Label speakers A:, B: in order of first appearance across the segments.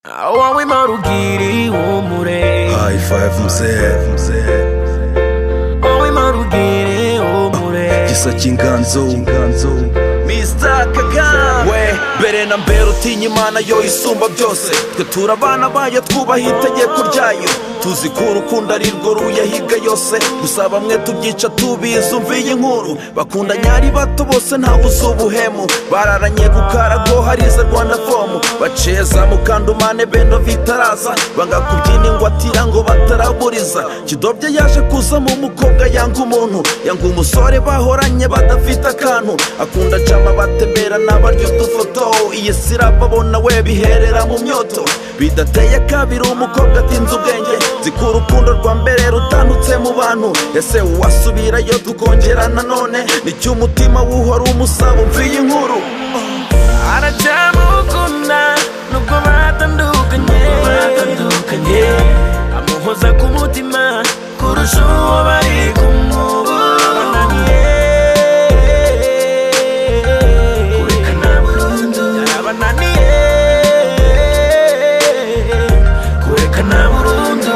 A: Wowe marugiri umure
B: High five mzee
A: Wowe marugiri umure
B: Gisa cy'inganzo
A: Mr. Kagame we mbere na mbere utinya Imana yo isumba byose twe turabana bayo twubaha itegeko ryayo tuzi ko urukundo ari rwo ruyahiga yose gusa bamwe tubyica tubizi umviye inkuru bakunda nyari bato bose ntawe uzi ubuhemu bararanye gukarago hariza Rwanda fomu baceza mukandumane bendo vitaraza banga kubyina ingwatira ngo bataraburiza kidobye yaje kuza mu mukobwa yanga umuntu yanga umusore bahoranye badafite akantu akunda jama batembera n'abaryo udufoto iyi sirapa bona we biherera mu myoto bidateye kabiri umukobwa atinze ubwenge ziko urukundo rwa mbere rutandutse mu bantu ese wasubirayo tukongera nanone nicyo umutima wuhora umusaba umviye inkuru aracamukunda nubwo batandukanye amuhoza ku mutima kurusha uwo bari kumubonaniye kurekana burundu yarabananiye kurekana burundu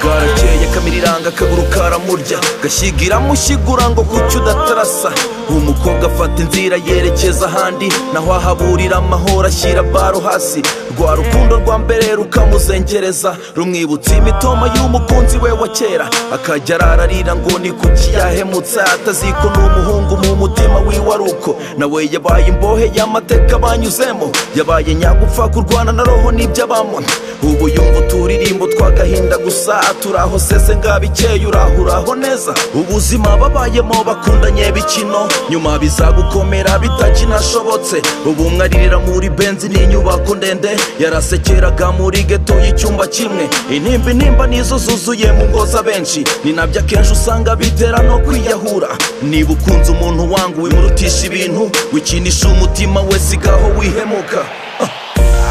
A: bwarakeye kamiriranga akaguru karamurya gashyigira mushyigura ngo kucyo udatarasa umukobwa afata inzira yerekeza ahandi naho ahaburira amahoro ashyira baro hasi rwa rukundo rwa mbere rukamuzengereza rumwibutsa imitoma y'umukunzi we wa kera akajya arararira ngo ni kuki yahemutse ataziko n'umuhungu mu mutima wiwe ari uko nawe yabaye imbohe y'amateka banyuzemo yabaye nyagupfa kurwana na roho n'iby'abamona ubu yumva uturirimbo tw'agahinda gusa turaho sese ngabikeye uraho neza ubuzima babayemo bakundanye bikino nyuma bizagukomera bitakinashobotse ubu mwaririra muri benzi n'inyubako ndende yarasekeraga muri geto y'icyumba kimwe intimba nizo zuzuye mu ngo z'abenshi ni nabyo akenshi usanga bitera no kwiyahura niba ukunze umuntu wangu wimurutisha ibintu wikinisha umutima we sigaho wihemuka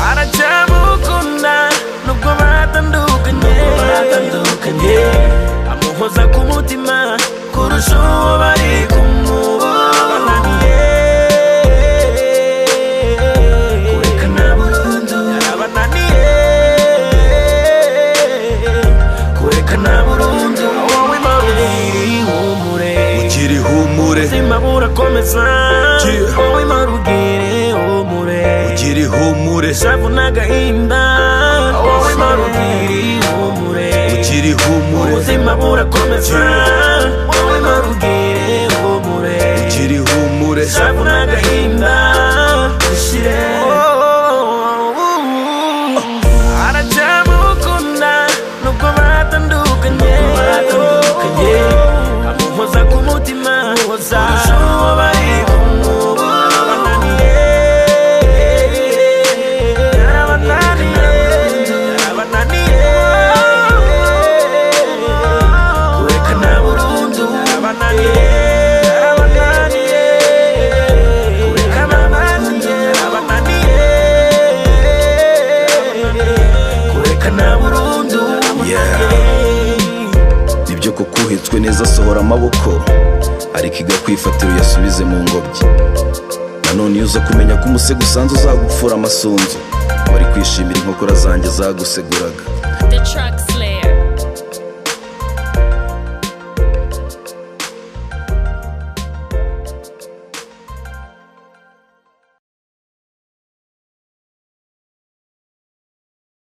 A: aracamukunda nubwo batandukanye amuhoza ku mutima kurusha uwo bari kumubonaniye kurekana burundu yarabananiye kurekana burundu wowe marugiri humure
B: ukiri humure
A: ubuzima burakomeza wowe marugiri humure
B: ukiri humure
A: shavu n'agahinda wowe marugiri humure
B: ukiri humure
A: ubuzima burakomeza wowe marugiri humure
B: ukiri humure
A: shavu n'agahinda bishire aracamukunda nubwo batandukanye amuhoza ku mutima kurusha uwo bari kumubonaniye yarabananiye kurekana burundu yarabananiye kurekana burundu
B: nibyo koko uhetswe neza asohora amaboko ariko igakwifatira uyasubize mu ngobyi nanone iyo uza kumenya ko umusego usanze uzagupfura amasunzu bari kwishimira inkokora zanjye zaguseguraga
C: The Truck Slayer.